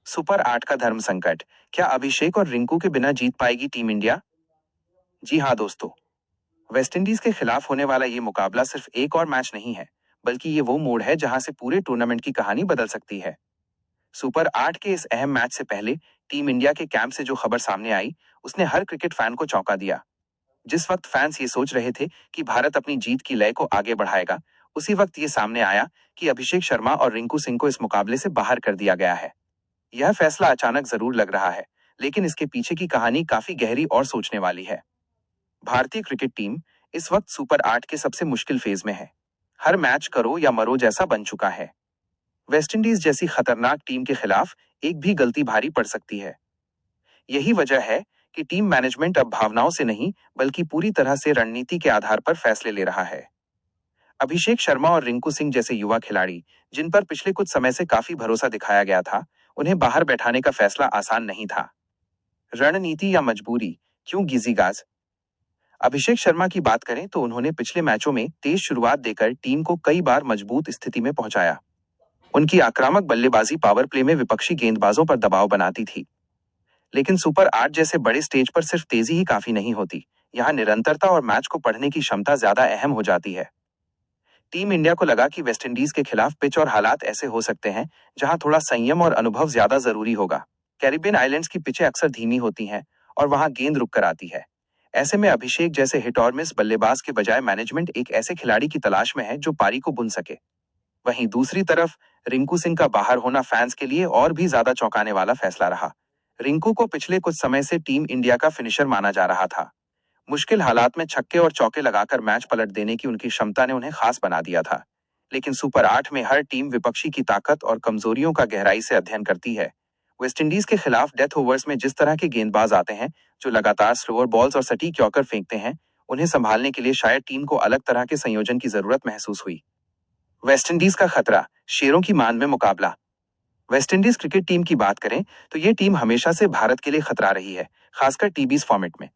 Super 8 का धर्म संकट, क्या अभिषेक और रिंकू के बिना जीत पाएगी टीम इंडिया? जी हाँ दोस्तों, वेस्टइंडीज के खिलाफ होने वाला ये मुकाबला सिर्फ एक और मैच नहीं है, बल्कि ये वो मोड़ है जहां से पूरे टूर्नामेंट की कहानी बदल सकती है। सुपर 8 के इस अहम मैच से पहले टीम इंडिया के कैंप से जो खबर सामने आई, उसने हर क्रिकेट फैन को चौंका दिया। जिस वक्त फैंस ये सोच रहे थे कि भारत अपनी जीत की लय को आगे बढ़ाएगा, उसी वक्त ये सामने आया कि अभिषेक शर्मा और रिंकू सिंह को इस मुकाबले से बाहर कर दिया गया है। यह फैसला अचानक जरूर लग रहा है, लेकिन इसके पीछे की कहानी काफी गहरी और सोचने वाली है। भारतीय क्रिकेट टीम इस वक्त सुपर 8 के सबसे मुश्किल फेज में है। हर मैच करो या मरो जैसा बन चुका है। वेस्टइंडीज जैसी खतरनाक टीम के खिलाफ एक भी गलती भारी पड़ सकती है। यही वजह है कि टीम मैनेजमेंट अब भावनाओं से नहीं, बल्कि पूरी तरह से रणनीति के आधार पर फैसले ले रहा है। अभिषेक शर्मा और रिंकू सिंह जैसे युवा खिलाड़ी, जिन पर पिछले कुछ समय से काफी भरोसा दिखाया गया था, उन्हें बाहर बैठाने का फैसला आसान नहीं था। रणनीति या मजबूरी, क्यों गीजीगाज? अभिषेक शर्मा की बात करें तो उन्होंने पिछले मैचों में तेज शुरुआत देकर टीम को कई बार मजबूत स्थिति में पहुंचाया। उनकी आक्रामक बल्लेबाजी पावर प्ले में विपक्षी गेंदबाजों पर दबाव बनाती थी। लेकिन सुपर 8 जैसे बड़े स्टेज पर सिर्फ तेजी ही काफी नहीं होती, यहाँ निरंतरता और मैच को पढ़ने की क्षमता ज्यादा अहम हो जाती है। टीम इंडिया को लगा कि वेस्टइंडीज के खिलाफ पिच और हालात ऐसे हो सकते हैं जहां थोड़ा संयम और अनुभव ज्यादा जरूरी होगा। कैरिबियन आइलैंड्स की पिचें अक्सर धीमी होती हैं और वहां गेंद रुक कर आती है। ऐसे में अभिषेक जैसे हिट और मिस बल्लेबाज के बजाय मैनेजमेंट एक ऐसे खिलाड़ी की तलाश में है जो पारी को बुन सके। वहीं दूसरी तरफ रिंकू सिंह का बाहर होना फैंस के लिए और भी ज्यादा चौंकाने वाला फैसला रहा। रिंकू को पिछले कुछ समय से टीम इंडिया का फिनिशर माना जा रहा था। मुश्किल हालात में छक्के और चौके लगाकर मैच पलट देने की उनकी क्षमता ने उन्हें खास बना दिया था। लेकिन सुपर 8 में हर टीम विपक्षी की ताकत और कमजोरियों का गहराई से अध्ययन करती है। वेस्टइंडीज के खिलाफ डेथ ओवर्स में जिस तरह के गेंदबाज आते हैं, जो लगातार स्लोअर बॉल्स और सटीक यॉर्कर फेंकते हैं, उन्हें संभालने के लिए शायद टीम को अलग तरह के संयोजन की जरूरत महसूस हुई। वेस्टइंडीज का खतरा, शेरों की मान में मुकाबला। वेस्टइंडीज क्रिकेट टीम की बात करें तो ये टीम हमेशा से भारत के लिए खतरा रही है, खासकर टी20 फॉर्मेट में।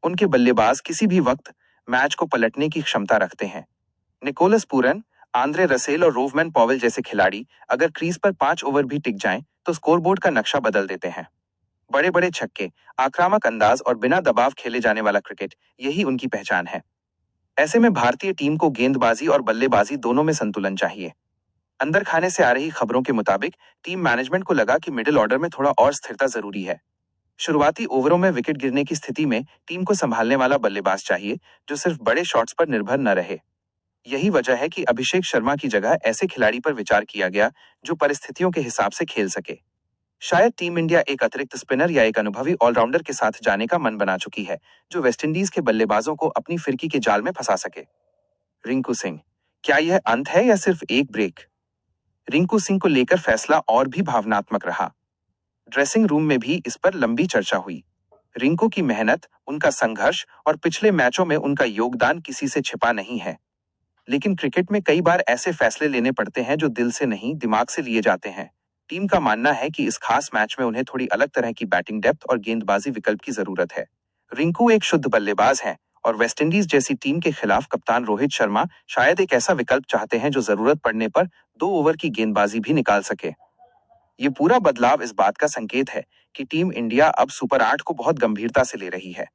उनके बल्लेबाज किसी भी वक्त मैच को पलटने की क्षमता रखते हैं। निकोलस पूरन, आंद्रे रसेल और रोवमैन पॉवेल जैसे खिलाड़ी अगर क्रीज पर 5 ओवर भी टिक जाएं, तो स्कोरबोर्ड का नक्शा बदल देते हैं। बड़े बड़े छक्के, आक्रामक अंदाज और बिना दबाव खेले जाने वाला क्रिकेट, यही उनकी पहचान है। ऐसे में भारतीय टीम को गेंदबाजी और बल्लेबाजी दोनों में संतुलन चाहिए। अंदर खाने से आ रही खबरों के मुताबिक टीम मैनेजमेंट को लगा कि मिडिल ऑर्डर में थोड़ा और स्थिरता जरूरी है। शुरुआती ओवरों में विकेट गिरने की स्थिति में टीम को संभालने वाला बल्लेबाज चाहिए, जो सिर्फ बड़े शॉट्स पर निर्भर न रहे। यही वजह है कि अभिषेक शर्मा की जगह ऐसे खिलाड़ी पर विचार किया गया जो परिस्थितियों के हिसाब से खेल सके। शायद टीम इंडिया एक अतिरिक्त स्पिनर या एक अनुभवी ऑलराउंडर के साथ जाने का मन बना चुकी है, जो वेस्टइंडीज के बल्लेबाजों को अपनी फिरकी के जाल में फंसा सके। रिंकू सिंह, क्या यह अंत है या सिर्फ एक ब्रेक? रिंकू सिंह को लेकर फैसला और भी भावनात्मक रहा। ड्रेसिंग रूम में भी इस पर लंबी चर्चा हुई। रिंकू की मेहनत, उनका संघर्ष और पिछले मैचों में उनका योगदान किसी से छिपा नहीं है। लेकिन क्रिकेट में कई बार ऐसे फैसले लेने पड़ते हैं जो दिल से नहीं, दिमाग से लिए जाते हैं। टीम का मानना है कि इस खास मैच में उन्हें थोड़ी अलग तरह की बैटिंग डेप्थ और गेंदबाजी विकल्प की जरूरत है। रिंकू एक शुद्ध बल्लेबाज हैं और वेस्टइंडीज जैसी टीम के खिलाफ कप्तान रोहित शर्मा शायद एक ऐसा विकल्प चाहते हैं जो जरूरत पड़ने पर 2 ओवर की गेंदबाजी भी निकाल सके। ये पूरा बदलाव इस बात का संकेत है कि टीम इंडिया अब सुपर 8 को बहुत गंभीरता से ले रही है।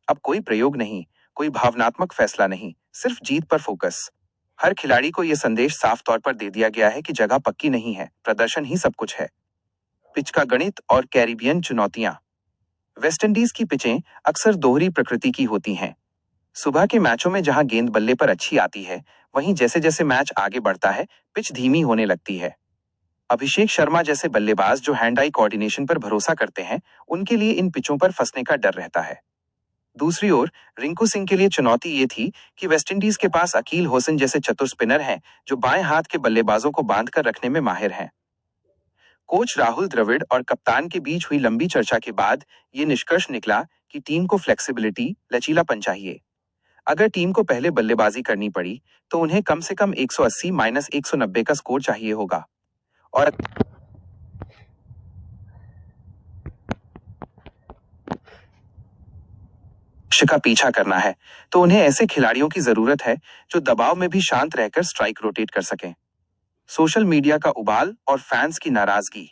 अब कोई प्रयोग नहीं, कोई भावनात्मक फैसला नहीं, सिर्फ जीत पर फोकस। हर खिलाड़ी को यह संदेश साफ तौर पर दे दिया गया है कि जगह पक्की नहीं है, प्रदर्शन ही सब कुछ है। पिच का गणित और कैरिबियन चुनौतियां। वेस्टइंडीज की पिचें अक्सर दोहरी प्रकृति की होती हैं। सुबह के मैचों में जहां गेंद बल्ले पर अच्छी आती है, वहीं जैसे जैसे मैच आगे बढ़ता है, पिच धीमी होने लगती है। अभिषेक शर्मा जैसे बल्लेबाज जो हैंड आई कोऑर्डिनेशन पर भरोसा करते हैं, उनके लिए इन पिचों पर फंसने का डर रहता है। दूसरी ओर रिंकू सिंह के लिए चुनौती ये थी कि वेस्टइंडीज के पास अकील होसन जैसे चतुर स्पिनर हैं, जो बाएं हाथ के बल्लेबाजों को बांधकर रखने में माहिर हैं। कोच राहुल द्रविड़ और कप्तान के बीच हुई लंबी चर्चा के बाद ये निष्कर्ष निकला कि टीम को फ्लेक्सिबिलिटी, लचीलापन चाहिए। अगर टीम को पहले बल्लेबाजी करनी पड़ी, तो उन्हें कम से कम 180-190 का स्कोर चाहिए होगा। और लक्ष्य का पीछा करना है, तो उन्हें ऐसे खिलाड़ियों की जरूरत है जो दबाव में भी शांत रहकर स्ट्राइक रोटेट कर सकें। सोशल मीडिया का उबाल और फैंस की नाराजगी।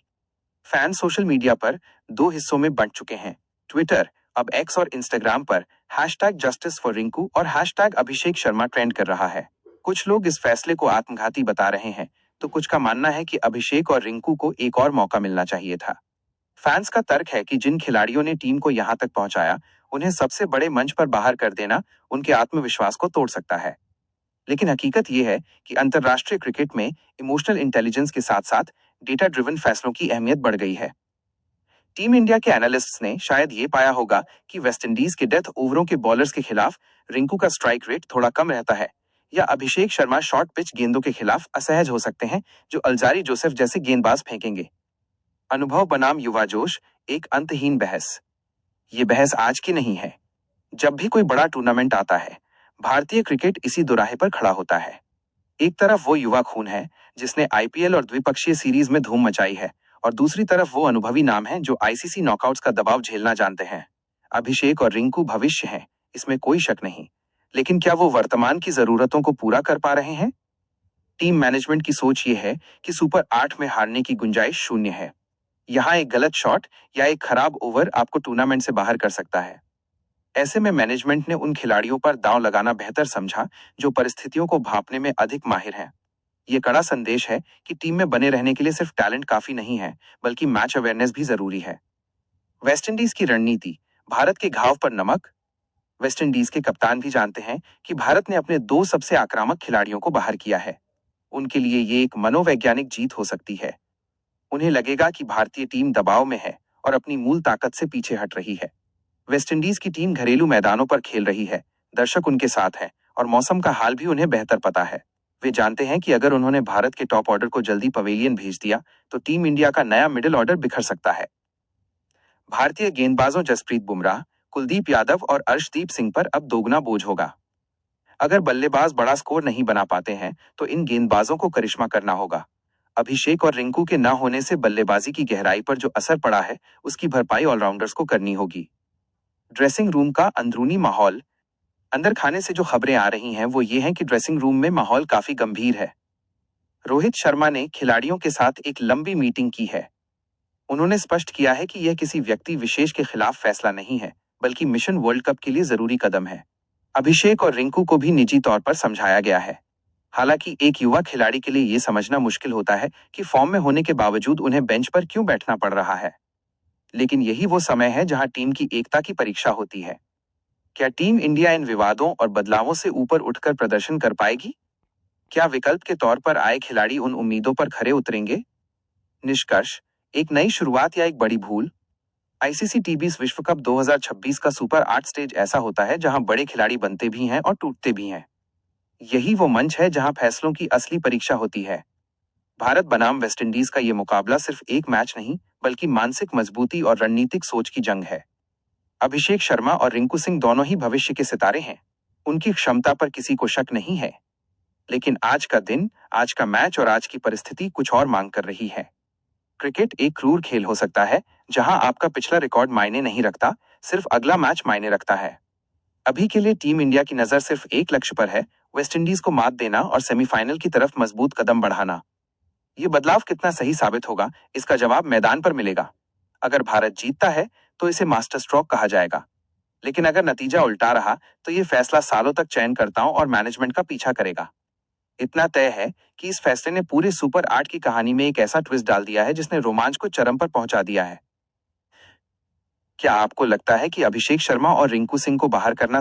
फैन सोशल मीडिया पर दो हिस्सों में बंट चुके हैं। ट्विटर, अब एक्स और इंस्टाग्राम पर हैशटैग जस्टिस फॉर रिंकू और हैशटैग अभिषेक शर्मा ट्रेंड कर रहा है। कुछ लोग इस फैसले को आत्मघाती बता रहे हैं, तो कुछ का मानना है कि अभिषेक और रिंकू को एक और मौका मिलना चाहिए था। फैंस का तर्क है कि जिन खिलाड़ियों ने टीम को यहां तक पहुंचाया, उन्हें सबसे बड़े मंच पर बाहर कर देना उनके आत्मविश्वास को तोड़ सकता है। लेकिन हकीकत यह है कि अंतर्राष्ट्रीय क्रिकेट में इमोशनल इंटेलिजेंस के साथ साथ डेटा ड्रिवन फैसलों की अहमियत बढ़ गई है। टीम इंडिया के एनालिस्ट्स ने शायद ये पाया होगा कि वेस्टइंडीज के डेथ ओवरों के बॉलर्स के खिलाफ रिंकू का स्ट्राइक रेट थोड़ा कम रहता है, या अभिषेक शर्मा शॉर्ट पिच गेंदों के खिलाफ असहज हो सकते हैं, जो अल्जारी जोसेफ जैसे गेंदबाज फेंकेंगे। अनुभव बनाम युवा जोश, एक अंतहीन बहस। ये बहस आज की नहीं है। जब भी कोई बड़ा टूर्नामेंट आता है, भारतीय क्रिकेट इसी दोराहे पर खड़ा होता है। एक तरफ वो युवा खून है जिसने आईपीएल और द्विपक्षीय सीरीज में धूम मचाई है, और दूसरी तरफ वो अनुभवी नाम है जो आईसीसी नॉकआउट्स का दबाव झेलना जानते हैं। अभिषेक और रिंकू भविष्य हैं, इसमें कोई शक नहीं। लेकिन क्या वो वर्तमान की जरूरतों को पूरा कर पा रहे हैं? टीम मैनेजमेंट की सोच ये है कि सुपर 8 में हारने की गुंजाइश शून्य है। यहाँ एक गलत शॉट या एक खराब ओवर आपको टूर्नामेंट से बाहर कर सकता है। ऐसे में मैनेजमेंट ने उन खिलाड़ियों पर दांव लगाना बेहतर समझा जो परिस्थितियों को भांपने में अधिक माहिर हैं। ये कड़ा संदेश है कि टीम में बने रहने के लिए सिर्फ टैलेंट काफी नहीं है, बल्कि मैच अवेयरनेस भी जरूरी है। वेस्टइंडीज की रणनीति, भारत के घाव पर नमक। वेस्टइंडीज के कप्तान भी जानते हैं कि भारत ने अपने दो सबसे आक्रामक खिलाड़ियों को बाहर किया है। उनके लिए ये एक मनोवैज्ञानिक जीत हो सकती है। उन्हें लगेगा कि भारतीय टीम दबाव में है और अपनी मूल ताकत से पीछे हट रही है। वेस्टइंडीज की टीम घरेलू मैदानों पर खेल रही है, दर्शक उनके साथ हैं और मौसम का हाल भी उन्हें बेहतर पता है। वे जानते हैं कि अगर उन्होंने भारत के टॉप ऑर्डर को जल्दी पवेलियन भेज दिया तो टीम इंडिया का नया मिडिल ऑर्डर बिखर सकता है। भारतीय गेंदबाजों जसप्रीत बुमराह, कुलदीप यादव और अर्शदीप सिंह पर अब दोगुना बोझ होगा। अगर बल्लेबाज बड़ा स्कोर नहीं बना पाते हैं तो इन गेंदबाजों को करिश्मा करना होगा। अभिषेक और रिंकू के न होने से बल्लेबाजी की गहराई पर जो असर पड़ा है, उसकी भरपाई ऑलराउंडर्स को करनी होगी। ड्रेसिंग रूम का अंदरूनी माहौल। अंदर खाने से जो खबरें आ रही हैं वो ये हैं कि ड्रेसिंग रूम में माहौल काफी गंभीर है। रोहित शर्मा ने खिलाड़ियों के साथ एक लंबी मीटिंग की है। उन्होंने स्पष्ट किया है कि यह किसी व्यक्ति विशेष के खिलाफ फैसला नहीं है, बल्कि मिशन वर्ल्ड कप के लिए जरूरी कदम है। अभिषेक और रिंकू को भी निजी तौर पर समझाया गया है। हालांकि एक युवा खिलाड़ी के लिए यह समझना मुश्किल होता है कि फॉर्म में होने के बावजूद उन्हें बेंच पर क्यों बैठना पड़ रहा है। लेकिन यही वो समय है जहां टीम की एकता की परीक्षा होती है। क्या टीम इंडिया इन विवादों और बदलावों से ऊपर उठकर प्रदर्शन कर पाएगी? क्या विकल्प के तौर पर आए खिलाड़ी उन उम्मीदों पर खरे उतरेंगे? निष्कर्ष, एक नई शुरुआत या एक बड़ी भूल? आईसीसी टी20 विश्व कप 2026 का सुपर 8 स्टेज ऐसा होता है जहां बड़े खिलाड़ी बनते भी हैं और टूटते भी हैं। यही वो मंच है जहां फैसलों की असली परीक्षा होती है। भारत बनाम वेस्टइंडीज का ये मुकाबला सिर्फ एक मैच नहीं, बल्कि मानसिक मजबूती और रणनीतिक सोच की जंग है। अभिषेक शर्मा और रिंकू सिंह दोनों ही भविष्य के सितारे हैं। उनकी क्षमता पर किसी को शक नहीं है। लेकिन आज का दिन, आज का मैच और आज की परिस्थिति कुछ और मांग कर रही है। क्रिकेट एक क्रूर खेल हो सकता है जहां आपका पिछला रिकॉर्ड मायने नहीं रखता, सिर्फ अगला मैच मायने रखता है। अभी के लिए टीम इंडिया की नजर सिर्फ एक लक्ष्य पर है, वेस्टइंडीज को मात देना और सेमीफाइनल की तरफ मजबूत कदम बढ़ाना। ये बदलाव कितना सही साबित होगा, इसका जवाब मैदान पर मिलेगा। अगर भारत जीतता है तो इसे मास्टर स्ट्रोक कहा जाएगा। लेकिन अगर नतीजा उल्टा रहा तो ये फैसला सालों तक चयनकर्ताओं और मैनेजमेंट का पीछा करेगा। इतना तय है कि इस फैसले ने पूरे सुपर 8 की कहानी में एक ऐसा ट्विस्ट डाल दिया है जिसने रोमांच को चरम पर पहुंचा दिया है। क्या आपको लगता है कि अभिषेक शर्मा और रिंकू सिंह को बाहर करना